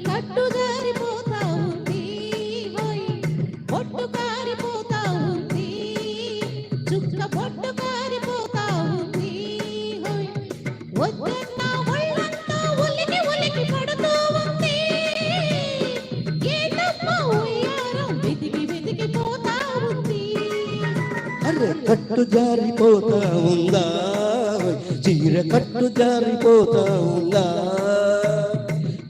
కట్టు జారిపోతా ఉంది పొట్టు కారిపోతా ఉంది చుక్క పొట్టు కారిపోతా ఉంది వద్దన్నా ఒళ్ళంతా ఉలికి ఉలికి పడుతూ ఉంది ఏంటమ్మా ఉయ్యారం వెతికి వెతికి పోతా ఉంది అరే కట్టు జారిపోతా ఉందా చీర కట్టు జారిపోతా ఉందా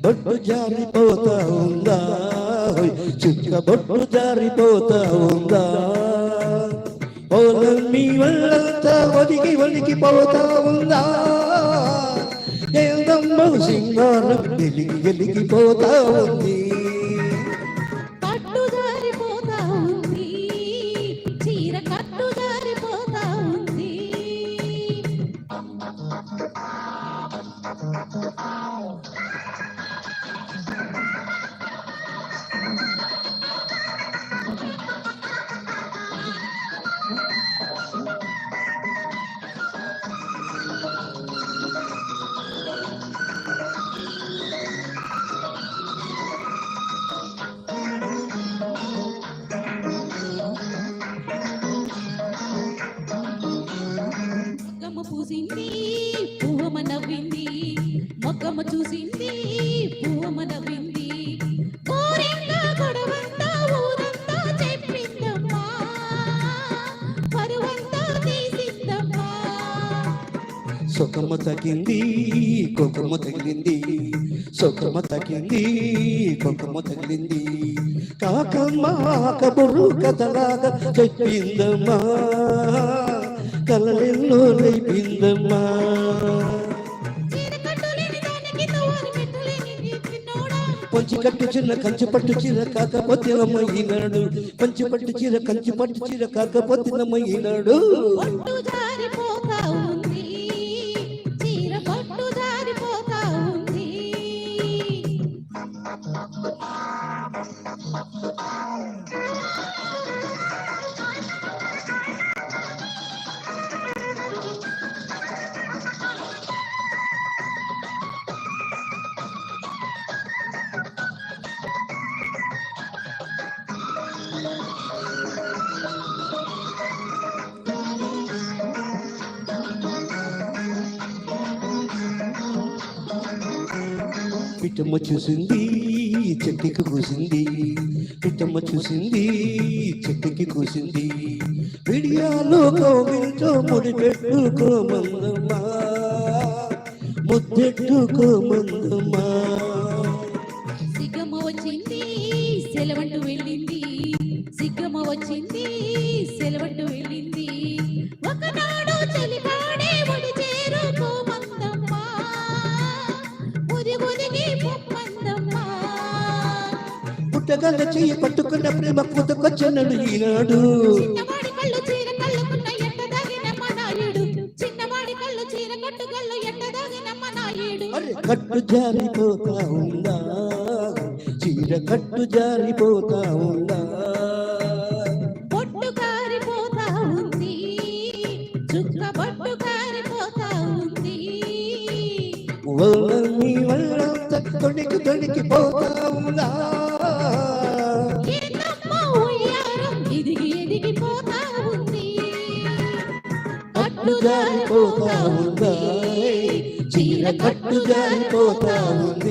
బొట్టు జారిపోతా ఉందా చుక్క బొట్టు జారిపోతా ఉందా ఓలమ్మి వాళ్ళంతా ఒదిగి ఒదిగి పోతా ఉందా ఏదమ్మ సింగారం వెలిగి వెలిగిపోతా ఉంది కట్టు జారిపోతా ఉంది చీర కట్టు జారిపోతా ఉంది పూసింది పువ్వమ నవ్వింది మొగ్గమ్మ చూసింది పువ్వమ నవ్వింది కోరింగా గొడవంతా ఊరంతా చెప్పిందమ్మా పరువంతా తీసిందమ్మా సుఖమ్మ తగ్గింది కుక్కమ్మ తగిలింది సుఖమ్మ తగ్గింది కుక్కమ్మ తగిలింది కాకమ్మ కబురు కథలాగా చెప్పిందమ్మా కలలెల్లో రేపిందమ్మా పంచి కట్టు చిన్న కంచి పట్టు చీర కాకపోతే నమ్మ ఈనాడు పంచి పట్టు చీర కంచి పట్టు చీర కాకపోతే నమ్మ ఈనాడు పిట్టమ్మ చూసింది చెట్టుకి కూసింది పిట్టమ్మ చూసింది చెట్టుకి కూసింది విడియాలో కోవిలతో ముడిపెట్టుకోమందమ్మా ముద్దెట్టుకోమందమ్మా సిగ్గమ్మ వచ్చింది సెలవంటూ వెళ్ళింది సిగ్గమ్మ వచ్చింది సెలవంటూ వెళ్ళింది ఒకనాడు చలిపాడే ఒడి చేరుకోమందమ్మా పుట్టగల చెయ్యి పట్టుకున్న ప్రేమ పుట్టుకొచ్చనడు ఈనాడు చిన్నవాడి కళ్ళు చీర కళ్ళుకున్న ఎట్టదాగినమ్మ నాయుడు చిన్నవాడి కళ్ళు చీర కట్టుగళ్ళు ఎట్టదాగినమ్మ నాయుడు కట్టు జారిపోతా ఉందా చీర కట్టు జారిపోతా ఉందా పొట్టు కారిపోతా ఉంది చుక్క పొట్టు కారిపోతా ఉంది వాళ్ళని వాళ్ళంతా తొడికి తొడికి పోతా ఉందా ఎదిగి ఎదిగి పోతా ఉంది కట్టు జారిపోతా ఉందా చీర కట్టు జారిపోతా ఉందా